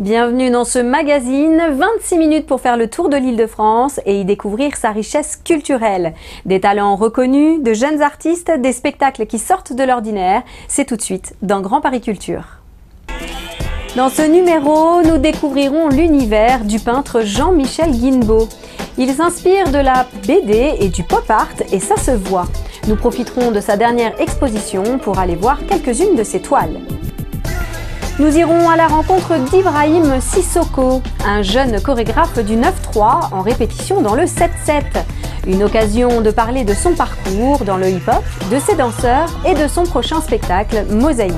Bienvenue dans ce magazine, 26 minutes pour faire le tour de l'Île-de-France et y découvrir sa richesse culturelle. Des talents reconnus, de jeunes artistes, des spectacles qui sortent de l'ordinaire, c'est tout de suite dans Grand Paris Culture. Dans ce numéro, nous découvrirons l'univers du peintre Jean-Michel Guinebeau. Il s'inspire de la BD et du pop art et ça se voit. Nous profiterons de sa dernière exposition pour aller voir quelques-unes de ses toiles. Nous irons à la rencontre d'Ibrahim Sissoko, un jeune chorégraphe du 9-3 en répétition dans le 7-7. Une occasion de parler de son parcours dans le hip-hop, de ses danseurs et de son prochain spectacle Mosaïque.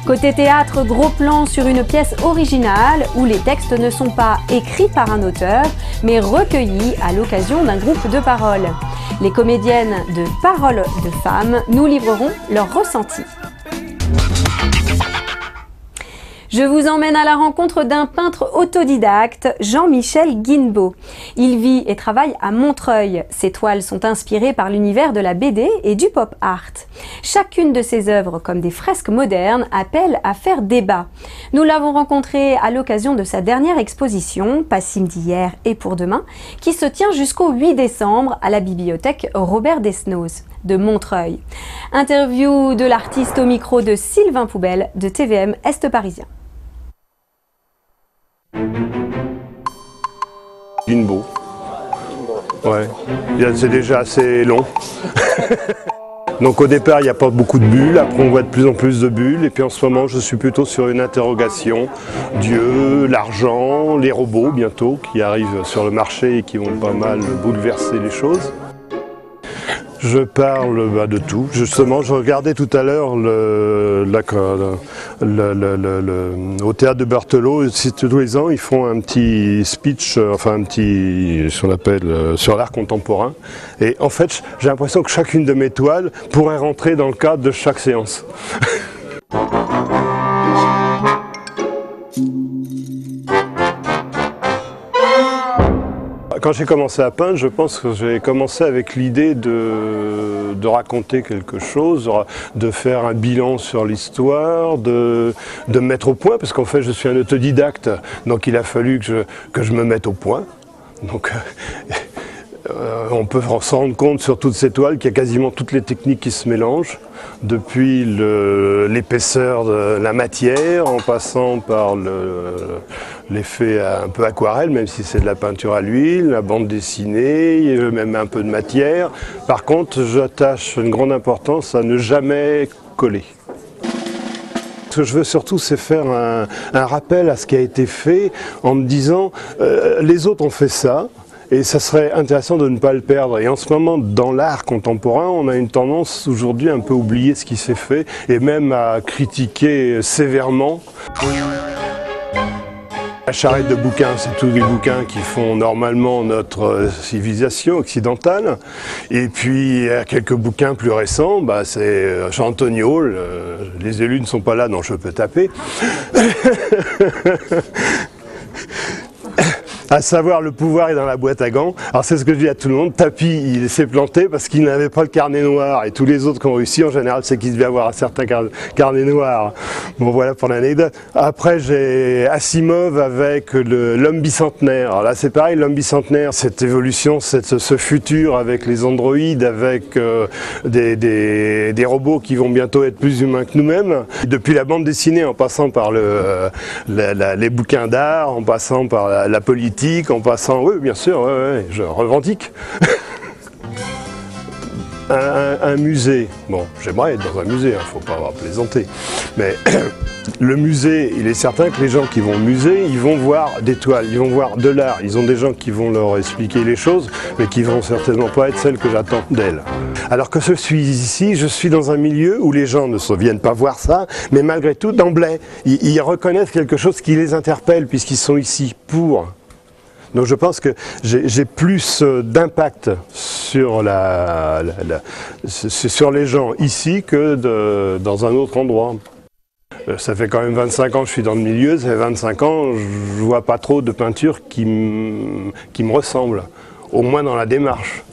Côté théâtre, gros plan sur une pièce originale où les textes ne sont pas écrits par un auteur, mais recueillis à l'occasion d'un groupe de paroles. Les comédiennes de Paroles de femmes nous livreront leurs ressentis. Je vous emmène à la rencontre d'un peintre autodidacte, Jean-Michel Guinebeau. Il vit et travaille à Montreuil. Ses toiles sont inspirées par l'univers de la BD et du pop art. Chacune de ses œuvres, comme des fresques modernes, appelle à faire débat. Nous l'avons rencontré à l'occasion de sa dernière exposition, Passim d'hier et pour demain, qui se tient jusqu'au 8 décembre à la bibliothèque Robert Desnos de Montreuil. Interview de l'artiste au micro de Sylvain Poubelle de TVM Est Parisien. Guinebeau. Ouais, c'est déjà assez long. Donc au départ, il n'y a pas beaucoup de bulles, après on voit de plus en plus de bulles, et puis en ce moment, je suis plutôt sur une interrogation. Dieu, l'argent, les robots bientôt, qui arrivent sur le marché et qui vont pas mal bouleverser les choses. Je parle de tout. Justement, je regardais tout à l'heure au théâtre de Berthelot, tous les ans, ils font un petit speech, ce qu'on appelle sur l'art contemporain. Et en fait, j'ai l'impression que chacune de mes toiles pourrait rentrer dans le cadre de chaque séance. Quand j'ai commencé à peindre, je pense que j'ai commencé avec l'idée de raconter quelque chose, de faire un bilan sur l'histoire, de me mettre au point, parce qu'en fait je suis un autodidacte, donc il a fallu que je me mette au point. Donc, on peut s'en rendre compte sur toutes ces toiles qu'il y a quasiment toutes les techniques qui se mélangent, depuis l'épaisseur de la matière, en passant par l'effet un peu aquarelle, même si c'est de la peinture à l'huile, la bande dessinée, même un peu de matière. Par contre, j'attache une grande importance à ne jamais coller. Ce que je veux surtout, c'est faire un rappel à ce qui a été fait, en me disant les autres ont fait ça. Et ça serait intéressant de ne pas le perdre. Et en ce moment, dans l'art contemporain, on a une tendance aujourd'hui un peu à oublier ce qui s'est fait et même à critiquer sévèrement. La charrette de bouquins, c'est tous les bouquins qui font normalement notre civilisation occidentale. Et puis, il y a quelques bouquins plus récents, c'est Jean Antonio, les élus ne sont pas là, donc je peux taper. À savoir, le pouvoir est dans la boîte à gants. Alors c'est ce que je dis à tout le monde, Tapi il s'est planté parce qu'il n'avait pas le carnet noir, et tous les autres qui ont réussi en général c'est qu'ils devaient avoir un certain carnet noir. Bon voilà pour l'anecdote. Après j'ai Asimov avec l'homme bicentenaire. Alors là c'est pareil, l'homme bicentenaire, cette évolution, ce futur avec les androïdes, avec des robots qui vont bientôt être plus humains que nous-mêmes. Depuis la bande dessinée, en passant par les bouquins d'art, en passant par la politique, en passant, oui bien sûr, ouais, je revendique. Un musée, bon j'aimerais être dans un musée, faut pas avoir plaisanté, mais le musée, il est certain que les gens qui vont au musée, ils vont voir des toiles, ils vont voir de l'art, ils ont des gens qui vont leur expliquer les choses, mais qui vont certainement pas être celles que j'attends d'elles. Alors que je suis ici, je suis dans un milieu où les gens ne viennent pas voir ça, mais malgré tout, d'emblée, ils reconnaissent quelque chose qui les interpelle puisqu'ils sont ici pour. Donc je pense que j'ai plus d'impact sur sur les gens ici que dans un autre endroit. Ça fait quand même 25 ans que je suis dans le milieu, ça fait 25 ans, je vois pas trop de peinture qui me ressemble, au moins dans la démarche.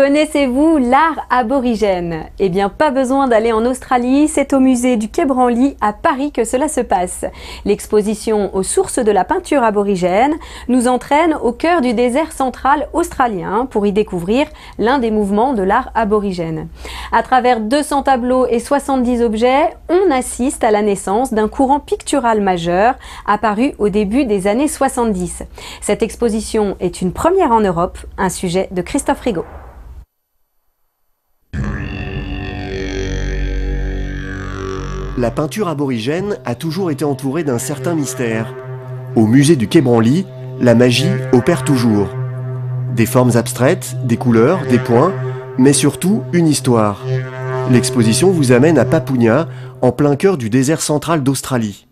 Connaissez-vous l'art aborigène? Eh bien, pas besoin d'aller en Australie, c'est au musée du Quai Branly à Paris que cela se passe. L'exposition aux sources de la peinture aborigène nous entraîne au cœur du désert central australien pour y découvrir l'un des mouvements de l'art aborigène. À travers 200 tableaux et 70 objets, on assiste à la naissance d'un courant pictural majeur apparu au début des années 70. Cette exposition est une première en Europe, un sujet de Christophe Rigaud. La peinture aborigène a toujours été entourée d'un certain mystère. Au musée du Quai Branly, la magie opère toujours. Des formes abstraites, des couleurs, des points, mais surtout une histoire. L'exposition vous amène à Papunya, en plein cœur du désert central d'Australie.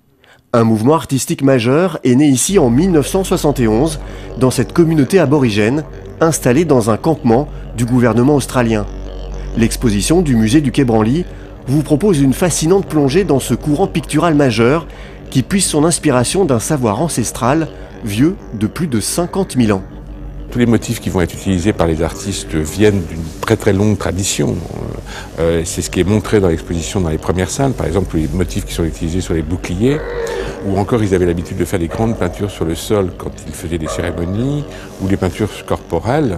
Un mouvement artistique majeur est né ici en 1971, dans cette communauté aborigène, installée dans un campement du gouvernement australien. L'exposition du musée du Quai Branly vous propose une fascinante plongée dans ce courant pictural majeur qui puise son inspiration d'un savoir ancestral vieux de plus de 50 000 ans. Tous les motifs qui vont être utilisés par les artistes viennent d'une très longue tradition. C'est ce qui est montré dans l'exposition dans les premières salles. Par exemple, les motifs qui sont utilisés sur les boucliers, ou encore ils avaient l'habitude de faire des grandes peintures sur le sol quand ils faisaient des cérémonies, ou des peintures corporelles.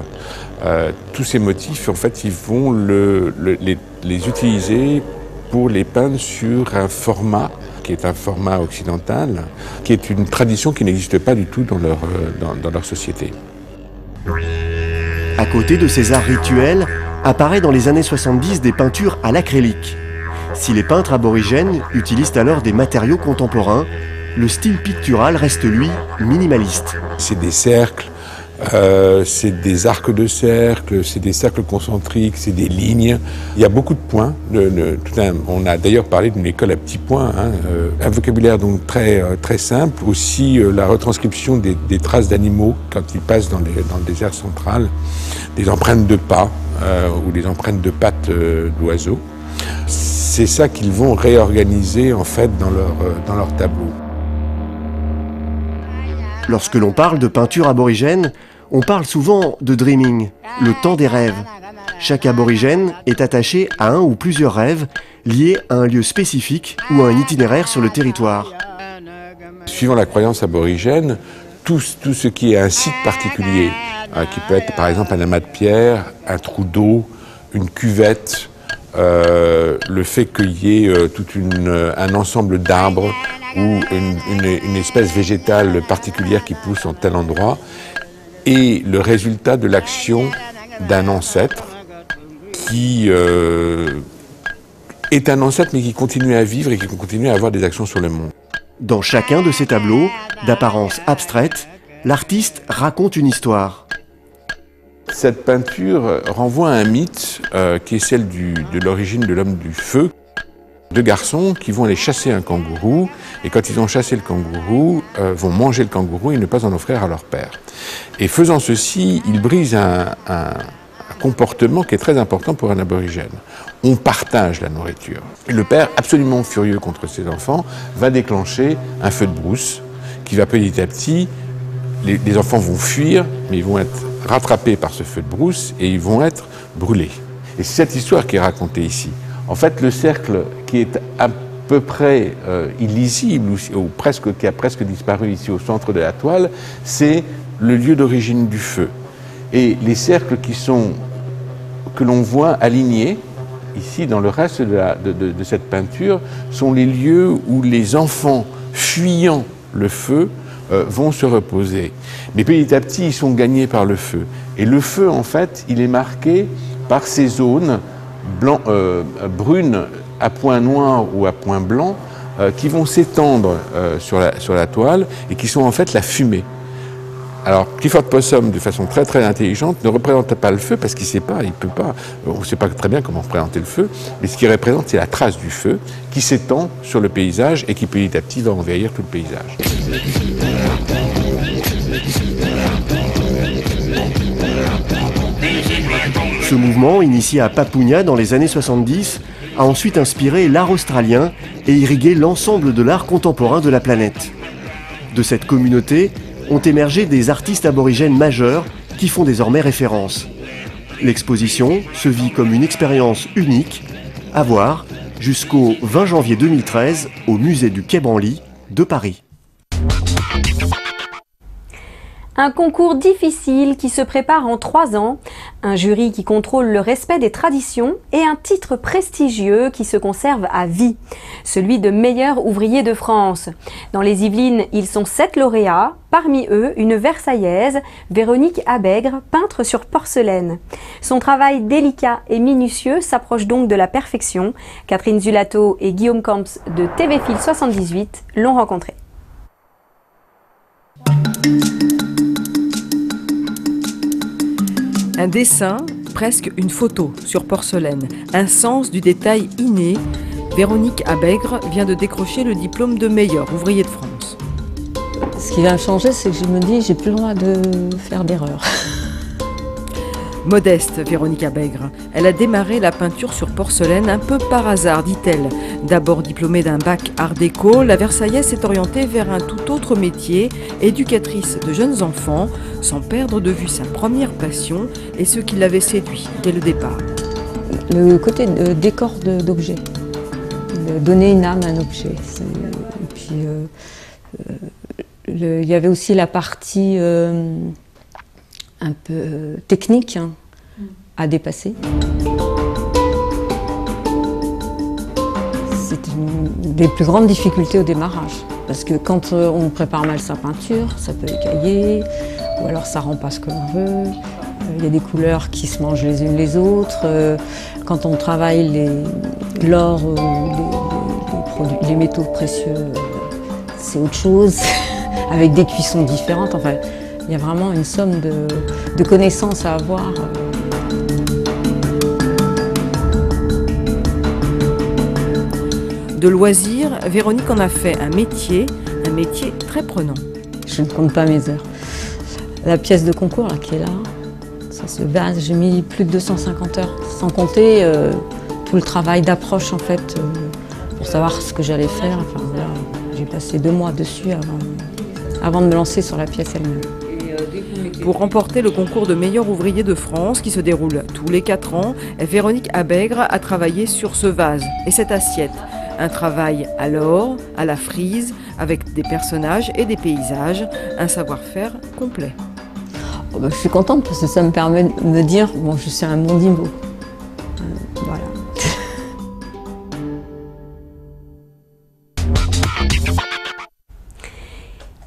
Tous ces motifs, en fait, ils vont les utiliser pour les peindre sur un format qui est un format occidental, qui est une tradition qui n'existe pas du tout dans leur société. À côté de ces arts rituels, apparaît dans les années 70 des peintures à l'acrylique. Si les peintres aborigènes utilisent alors des matériaux contemporains, le style pictural reste lui minimaliste. C'est des cercles, c'est des arcs de cercle, c'est des cercles concentriques, c'est des lignes. Il y a beaucoup de points. On a d'ailleurs parlé d'une école à petits points. Un vocabulaire donc très simple. Aussi la retranscription des traces d'animaux quand ils passent dans le désert central, des empreintes de pas ou des empreintes de pattes d'oiseaux. C'est ça qu'ils vont réorganiser en fait dans leur tableau. Lorsque l'on parle de peinture aborigène, on parle souvent de dreaming, le temps des rêves. Chaque aborigène est attaché à un ou plusieurs rêves liés à un lieu spécifique ou à un itinéraire sur le territoire. Suivant la croyance aborigène, tout ce qui est un site particulier, qui peut être par exemple un amas de pierre, un trou d'eau, une cuvette, le fait qu'il y ait un ensemble d'arbres ou une espèce végétale particulière qui pousse en tel endroit, est le résultat de l'action d'un ancêtre qui est un ancêtre mais qui continue à vivre et qui continue à avoir des actions sur le monde. Dans chacun de ces tableaux, d'apparence abstraite, l'artiste raconte une histoire. Cette peinture renvoie à un mythe qui est celle de l'origine de l'homme du feu. Deux garçons qui vont aller chasser un kangourou, et quand ils ont chassé le kangourou, vont manger le kangourou et ne pas en offrir à leur père. Et faisant ceci, ils brisent un comportement qui est très important pour un aborigène. On partage la nourriture. Et le père, absolument furieux contre ses enfants, va déclencher un feu de brousse qui va petit à petit, les enfants vont fuir, mais ils vont être rattrapés par ce feu de brousse et ils vont être brûlés. Et c'est cette histoire qui est racontée ici. En fait, le cercle qui est à peu près illisible, ou qui a presque disparu ici au centre de la toile, c'est le lieu d'origine du feu. Et les cercles que l'on voit alignés, ici dans le reste de cette peinture, sont les lieux où les enfants fuyant le feu vont se reposer. Mais petit à petit, ils sont gagnés par le feu. Et le feu, en fait, il est marqué par ces zones brunes à point noir ou à point blanc qui vont s'étendre sur la toile et qui sont en fait la fumée. Alors Clifford Possum, de façon très intelligente, ne représente pas le feu parce qu'il ne sait pas, il peut pas, on ne sait pas très bien comment représenter le feu, mais ce qu'il représente, c'est la trace du feu qui s'étend sur le paysage et qui petit à petit va envahir tout le paysage. Ce mouvement, initié à Papunya dans les années 70, a ensuite inspiré l'art australien et irrigué l'ensemble de l'art contemporain de la planète. De cette communauté ont émergé des artistes aborigènes majeurs qui font désormais référence. L'exposition se vit comme une expérience unique, à voir jusqu'au 20 janvier 2013 au musée du Quai Branly de Paris. Un concours difficile qui se prépare en 3 ans, un jury qui contrôle le respect des traditions et un titre prestigieux qui se conserve à vie, celui de meilleur ouvrier de France. Dans les Yvelines, ils sont 7 lauréats, parmi eux une Versaillaise, Véronique Abègre, peintre sur porcelaine. Son travail délicat et minutieux s'approche donc de la perfection. Catherine Zulato et Guillaume Camps de TVFil 78 l'ont rencontré. Un dessin, presque une photo sur porcelaine, un sens du détail inné. Véronique Abègre vient de décrocher le diplôme de meilleur ouvrier de France. Ce qui vient de changer, c'est que je me dis, j'ai plus le droit de faire d'erreur. Modeste, Véronique Abègre. Elle a démarré la peinture sur porcelaine un peu par hasard, dit-elle. D'abord diplômée d'un bac art déco, la Versaillaise s'est orientée vers un tout autre métier, éducatrice de jeunes enfants, sans perdre de vue sa première passion et ce qui l'avait séduit dès le départ. Le côté décor d'objet, donner une âme à un objet. Et puis, il y avait aussi la partie un peu technique à dépasser. C'est une des plus grandes difficultés au démarrage. Parce que quand on prépare mal sa peinture, ça peut écailler, ou alors ça rend pas ce que l'on veut. Il y a des couleurs qui se mangent les unes les autres. Quand on travaille l'or ou les métaux précieux, c'est autre chose, avec des cuissons différentes. Enfin, il y a vraiment une somme de connaissances à avoir. De loisirs, Véronique en a fait un métier très prenant. Je ne compte pas mes heures. La pièce de concours là, qui est là, ça se base, j'ai mis plus de 250 heures, sans compter tout le travail d'approche en fait, pour savoir ce que j'allais faire. Enfin, voilà, j'ai passé 2 mois dessus avant de me lancer sur la pièce elle-même. Pour remporter le concours de meilleur ouvrier de France qui se déroule tous les 4 ans, Véronique Abègre a travaillé sur ce vase et cette assiette. Un travail à l'or, à la frise, avec des personnages et des paysages, un savoir-faire complet. Oh ben, je suis contente parce que ça me permet de me dire, bon, je suis un Mondimbo. Voilà.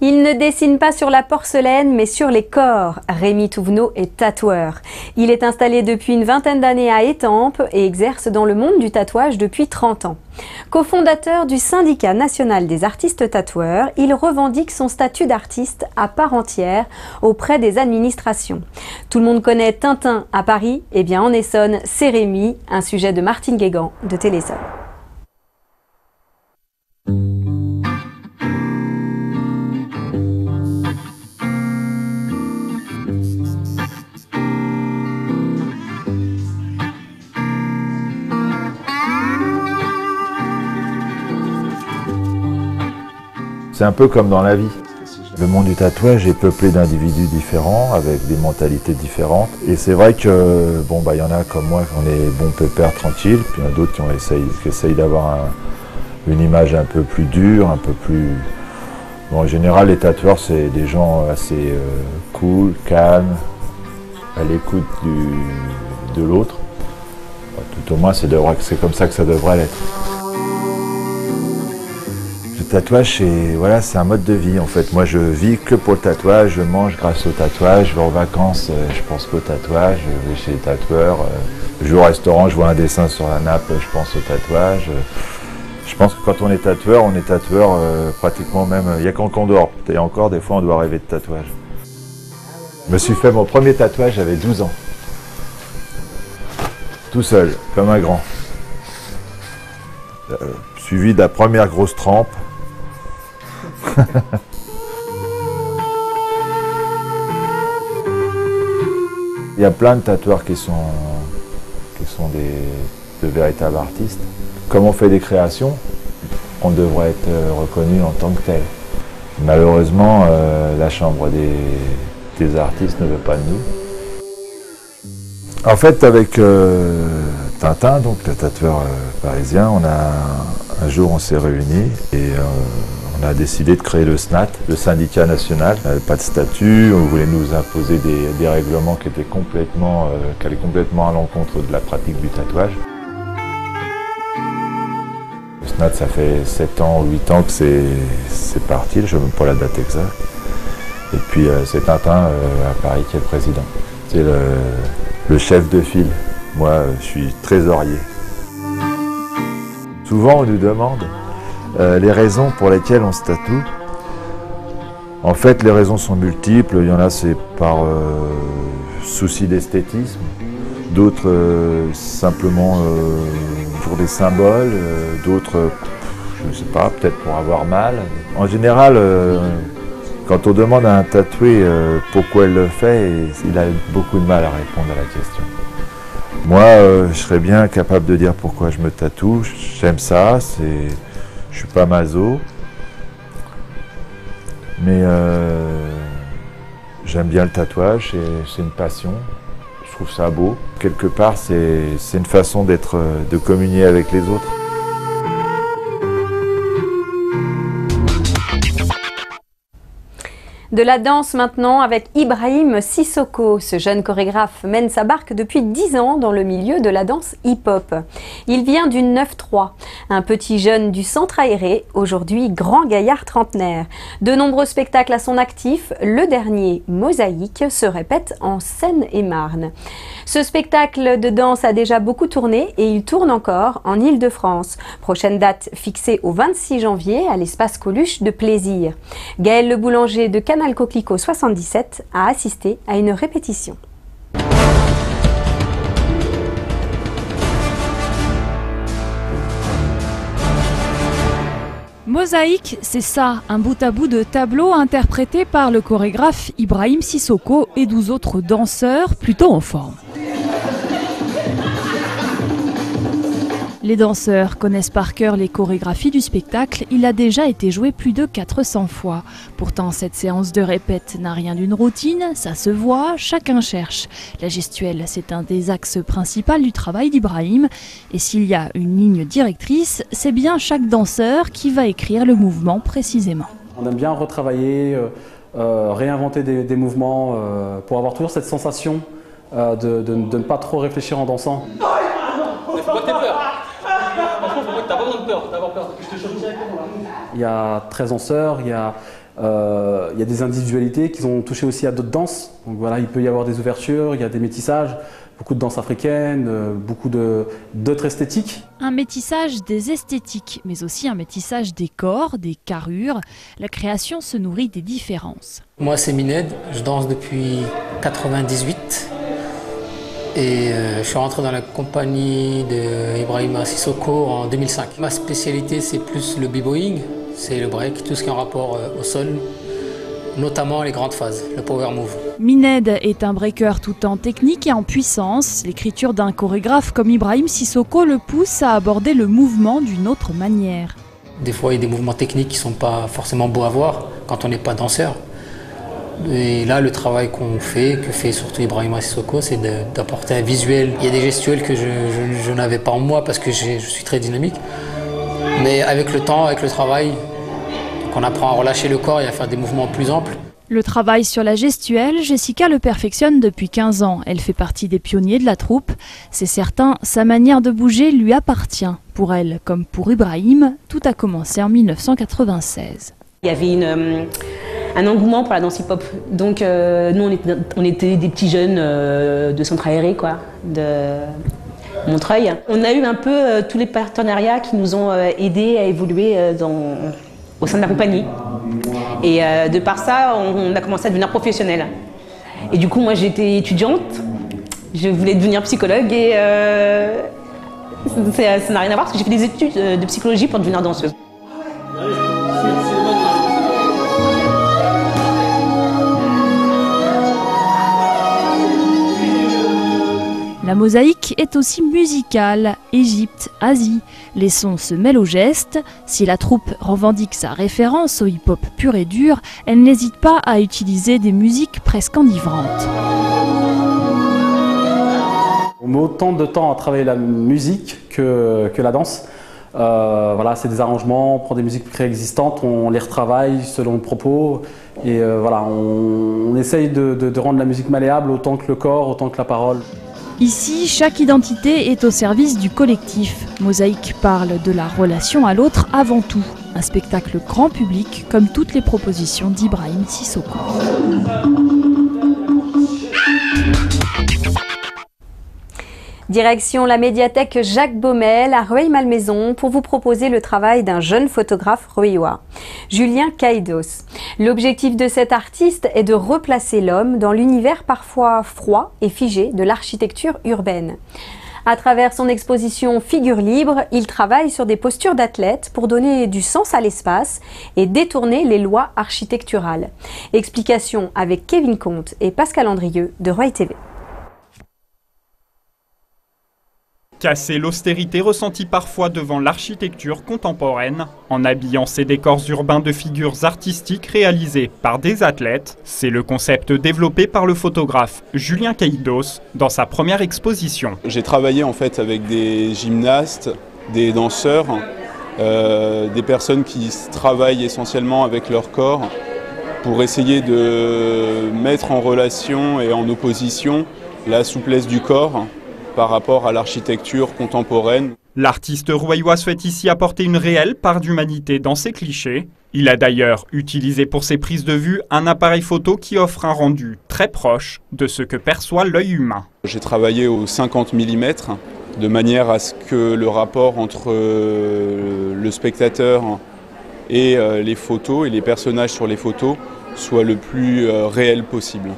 Il ne dessine pas sur la porcelaine, mais sur les corps. Rémi Touvenot est tatoueur. Il est installé depuis une vingtaine d'années à Étampes et exerce dans le monde du tatouage depuis 30 ans. Cofondateur du syndicat national des artistes tatoueurs, il revendique son statut d'artiste à part entière auprès des administrations. Tout le monde connaît Tintin à Paris, eh bien en Essonne, c'est Rémi, un sujet de Martine Guégan de Téléson. C'est un peu comme dans la vie. Le monde du tatouage est peuplé d'individus différents, avec des mentalités différentes. Et c'est vrai que, bon, bah, y en a comme moi, on est bons pépères, tranquilles, puis il y en a d'autres qui essayent d'avoir une image un peu plus dure, un peu plus... Bon, en général, les tatoueurs, c'est des gens assez cool, calmes, à l'écoute de l'autre. Enfin, tout au moins, c'est comme ça que ça devrait l'être. Le tatouage, c'est un mode de vie en fait. Moi, je vis que pour le tatouage, je mange grâce au tatouage, je vais en vacances, je pense qu'au tatouage, je vais chez les tatoueurs, je vais au restaurant, je vois un dessin sur la nappe, je pense au tatouage. Je pense que quand on est tatoueur pratiquement même, il n'y a quand on dort. Et encore, des fois, on doit rêver de tatouage. Je me suis fait mon premier tatouage, j'avais 12 ans. Tout seul, comme un grand. Suivi de la première grosse trempe. Il y a plein de tatoueurs qui sont de véritables artistes. Comme on fait des créations, on devrait être reconnu en tant que tel. Malheureusement, la Chambre des artistes ne veut pas de nous. En fait, avec Tintin, donc le tatoueur parisien, un jour on s'est réunis et on a décidé de créer le SNAT, le syndicat national. On n'avait pas de statut, on voulait nous imposer des règlements qui allaient complètement à l'encontre de la pratique du tatouage. Le SNAT, ça fait 7 ans ou 8 ans que c'est parti, je ne sais même pas la date exacte. Et puis c'est Tintin à Paris qui est le président. C'est le chef de file. Moi, je suis trésorier. Souvent, on nous demande les raisons pour lesquelles on se tatoue. En fait, les raisons sont multiples. Il y en a, c'est par souci d'esthétisme. D'autres, simplement pour des symboles. D'autres, je ne sais pas, peut-être pour avoir mal. En général, quand on demande à un tatoué pourquoi il le fait, il a beaucoup de mal à répondre à la question. Moi, je serais bien capable de dire pourquoi je me tatoue. J'aime ça, je suis pas maso. Mais j'aime bien le tatouage, c'est une passion. Je trouve ça beau. Quelque part, c'est une façon de communier avec les autres. De la danse maintenant avec Ibrahim Sissoko. Ce jeune chorégraphe mène sa barque depuis 10 ans dans le milieu de la danse hip-hop. Il vient du 9-3, un petit jeune du centre aéré, aujourd'hui grand gaillard trentenaire. De nombreux spectacles à son actif, le dernier, Mosaïque, se répète en Seine-et-Marne. Ce spectacle de danse a déjà beaucoup tourné et il tourne encore en Île-de-France. Prochaine date fixée au 26 janvier à l'espace Coluche de Plaisir. Gaël Le Boulanger de Canal Coquelicot 77 a assisté à une répétition. Mosaïque, c'est ça, un bout à bout de tableau interprété par le chorégraphe Ibrahim Sissoko et 12 autres danseurs plutôt en forme. Les danseurs connaissent par cœur les chorégraphies du spectacle, il a déjà été joué plus de 400 fois. Pourtant, cette séance de répète n'a rien d'une routine, ça se voit, chacun cherche. La gestuelle, c'est un des axes principaux du travail d'Ibrahim. Et s'il y a une ligne directrice, c'est bien chaque danseur qui va écrire le mouvement précisément. On aime bien retravailler, réinventer des mouvements pour avoir toujours cette sensation de ne pas trop réfléchir en dansant. Il y a 13 danseurs, il y a des individualités qui ont touché aussi à d'autres danses. Donc voilà, il peut y avoir des ouvertures, il y a des métissages, beaucoup de danses africaines, beaucoup d'autres esthétiques. Un métissage des esthétiques, mais aussi un métissage des corps, des carrures. La création se nourrit des différences. Moi, c'est Mined, je danse depuis 98. Et je suis rentré dans la compagnie d'Ibrahim Sissoko en 2005. Ma spécialité, c'est plus le b-boying, c'est le break, tout ce qui est en rapport au sol, notamment les grandes phases, le power move. Mined est un breaker tout en technique et en puissance. L'écriture d'un chorégraphe comme Ibrahim Sissoko le pousse à aborder le mouvement d'une autre manière. Des fois, il y a des mouvements techniques qui ne sont pas forcément beaux à voir quand on n'est pas danseur. Et là, le travail que fait surtout Ibrahim Sissoko, c'est d'apporter un visuel. Il y a des gestuels que je n'avais pas en moi parce que je suis très dynamique. Mais avec le temps, avec le travail, on apprend à relâcher le corps et à faire des mouvements plus amples. Le travail sur la gestuelle, Jessica le perfectionne depuis 15 ans. Elle fait partie des pionniers de la troupe. C'est certain, sa manière de bouger lui appartient. Pour elle, comme pour Ibrahim, tout a commencé en 1996. Il y avait un engouement pour la danse hip-hop. Donc nous, on était des petits jeunes de centre aéré, quoi, de Montreuil. On a eu un peu tous les partenariats qui nous ont aidés à évoluer au sein de la compagnie. Et de par ça, on a commencé à devenir professionnel. Et du coup, moi, j'étais étudiante, je voulais devenir psychologue et ça n'a rien à voir parce que j'ai fait des études de psychologie pour devenir danseuse. La mosaïque est aussi musicale, Égypte, Asie. Les sons se mêlent aux gestes. Si la troupe revendique sa référence au hip-hop pur et dur, elle n'hésite pas à utiliser des musiques presque enivrantes. On met autant de temps à travailler la musique que la danse. Voilà, c'est des arrangements, on prend des musiques préexistantes, on les retravaille selon le propos. Et voilà, on essaye de rendre la musique malléable autant que le corps, autant que la parole. Ici, chaque identité est au service du collectif. Mosaïque parle de la relation à l'autre avant tout. Un spectacle grand public, comme toutes les propositions d'Ibrahim Sissoko. Direction la médiathèque Jacques Baumel à Rueil-Malmaison pour vous proposer le travail d'un jeune photographe rueillois, Julien Caïdos. L'objectif de cet artiste est de replacer l'homme dans l'univers parfois froid et figé de l'architecture urbaine. À travers son exposition Figures libres, il travaille sur des postures d'athlètes pour donner du sens à l'espace et détourner les lois architecturales. Explication avec Kevin Comte et Pascal Andrieux de Rueil TV. Casser l'austérité ressentie parfois devant l'architecture contemporaine, en habillant ces décors urbains de figures artistiques réalisées par des athlètes, c'est le concept développé par le photographe Julien Caïdos dans sa première exposition. J'ai travaillé en fait avec des gymnastes, des danseurs, des personnes qui travaillent essentiellement avec leur corps pour essayer de mettre en relation et en opposition la souplesse du corps par rapport à l'architecture contemporaine. L'artiste roueillois souhaite ici apporter une réelle part d'humanité dans ses clichés. Il a d'ailleurs utilisé pour ses prises de vue un appareil photo qui offre un rendu très proche de ce que perçoit l'œil humain. J'ai travaillé au 50 mm de manière à ce que le rapport entre le spectateur et les photos et les personnages sur les photos soit le plus réel possible.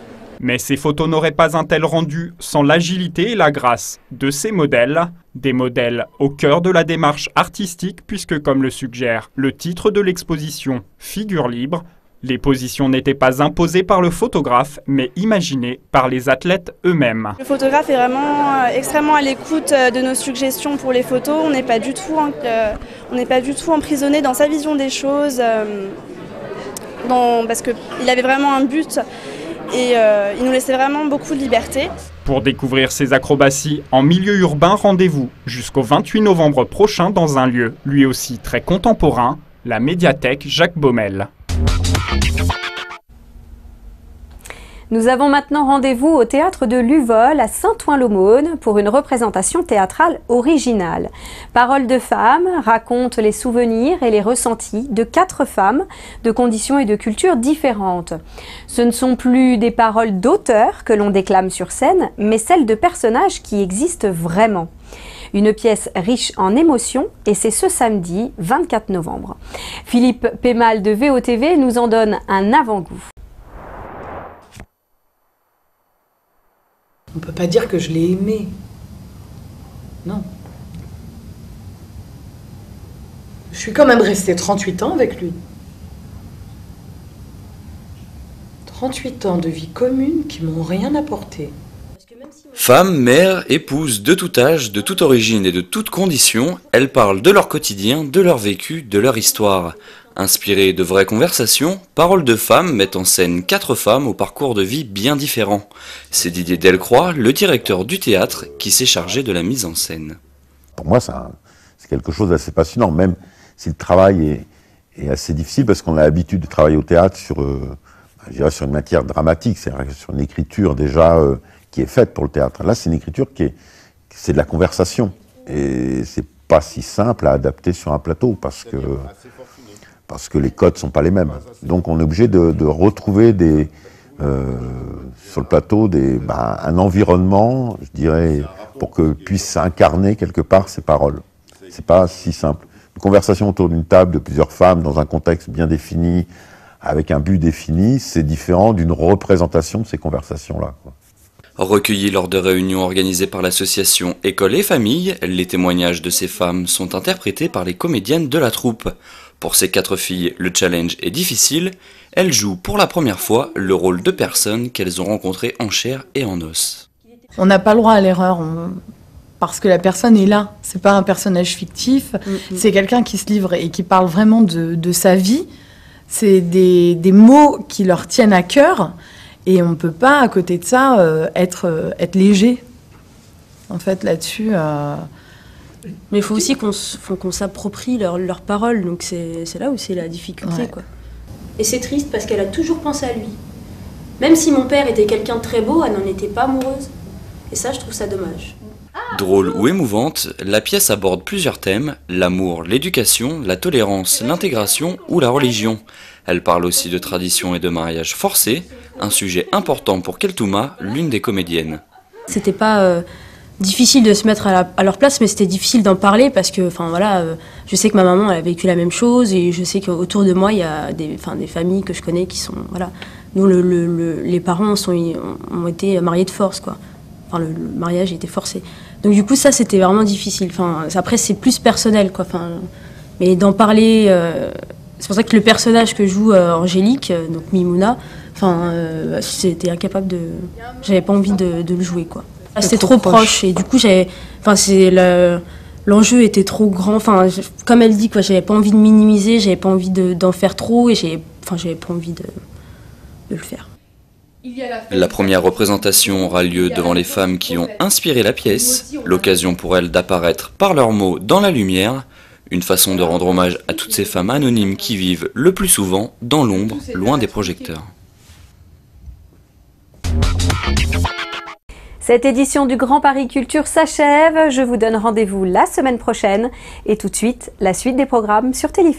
Mais ces photos n'auraient pas un tel rendu sans l'agilité et la grâce de ces modèles. Des modèles au cœur de la démarche artistique puisque, comme le suggère le titre de l'exposition Figures libres, les positions n'étaient pas imposées par le photographe mais imaginées par les athlètes eux-mêmes. Le photographe est vraiment extrêmement à l'écoute de nos suggestions pour les photos. On n'est pas du tout emprisonné dans sa vision des choses parce qu'il avait vraiment un but. Et il nous laissait vraiment beaucoup de liberté. Pour découvrir ces acrobaties en milieu urbain, rendez-vous jusqu'au 28 novembre prochain dans un lieu lui aussi très contemporain, la médiathèque Jacques Baumel. Nous avons maintenant rendez-vous au théâtre de Luvol à Saint-Ouen-l'Aumône pour une représentation théâtrale originale. Paroles de femmes racontent les souvenirs et les ressentis de 4 femmes de conditions et de cultures différentes. Ce ne sont plus des paroles d'auteurs que l'on déclame sur scène, mais celles de personnages qui existent vraiment. Une pièce riche en émotions et c'est ce samedi 24 novembre. Philippe Pémal de VOTV nous en donne un avant-goût. On ne peut pas dire que je l'ai aimé. Non. Je suis quand même restée 38 ans avec lui. 38 ans de vie commune qui m'ont rien apporté. Femmes, mères, épouses, de tout âge, de toute origine et de toutes conditions, elles parlent de leur quotidien, de leur vécu, de leur histoire. Inspirées de vraies conversations, Paroles de femmes mettent en scène 4 femmes au parcours de vie bien différent. C'est Didier Delcroix, le directeur du théâtre, qui s'est chargé de la mise en scène. Pour moi, c'est quelque chose d'assez passionnant, même si le travail est assez difficile, parce qu'on a l'habitude de travailler au théâtre sur une matière dramatique, c'est-à-dire sur une écriture déjà qui est faite pour le théâtre. Là, c'est une écriture c'est de la conversation, et c'est pas si simple à adapter sur un plateau, parce que les codes sont pas les mêmes. Donc on est obligé de retrouver sur le plateau un environnement, je dirais, pour que puissent incarner quelque part ces paroles. C'est pas si simple. Une conversation autour d'une table de plusieurs femmes dans un contexte bien défini, avec un but défini, c'est différent d'une représentation de ces conversations-là, quoi. Recueillis lors de réunions organisées par l'association École et Famille, les témoignages de ces femmes sont interprétés par les comédiennes de la troupe. Pour ces 4 filles, le challenge est difficile. Elles jouent pour la première fois le rôle de personnes qu'elles ont rencontrées en chair et en os. On n'a pas le droit à l'erreur, parce que la personne est là. C'est pas un personnage fictif, c'est quelqu'un qui se livre et qui parle vraiment de sa vie. C'est des mots qui leur tiennent à cœur. Et on ne peut pas, à côté de ça, être léger. en fait, là-dessus. Mais il faut aussi qu'on s'approprie leurs paroles, donc c'est là où c'est la difficulté, quoi. Et c'est triste parce qu'elle a toujours pensé à lui. Même si mon père était quelqu'un de très beau, elle n'en était pas amoureuse. Et ça, je trouve ça dommage. Drôle ou émouvante, la pièce aborde plusieurs thèmes, l'amour, l'éducation, la tolérance, l'intégration ou la religion. Elle parle aussi de tradition et de mariage forcé, un sujet important pour Keltouma, l'une des comédiennes. C'était pas difficile de se mettre à leur place, mais c'était difficile d'en parler parce que, enfin voilà, je sais que ma maman elle a vécu la même chose et je sais qu'autour de moi il y a des familles que je connais qui sont, voilà, nous les parents ont été mariés de force, quoi. Enfin le mariage était forcé. Donc du coup ça c'était vraiment difficile. Enfin après c'est plus personnel, quoi. Enfin mais d'en parler, c'est pour ça que le personnage que joue Angélique, donc Mimouna, enfin c'était incapable de, j'avais pas envie de le jouer, quoi. C'était trop proche et du coup l'enjeu était trop grand. Enfin, comme elle dit, quoi, j'avais pas envie de minimiser, j'avais pas envie d'en faire trop et j'avais pas envie de le faire. La première représentation aura lieu devant les femmes qui ont inspiré la pièce, l'occasion pour elles d'apparaître par leurs mots dans la lumière, une façon de rendre hommage à toutes ces femmes anonymes qui vivent le plus souvent dans l'ombre, loin des projecteurs. Cette édition du Grand Paris Culture s'achève. Je vous donne rendez-vous la semaine prochaine. Et tout de suite, la suite des programmes sur Télif.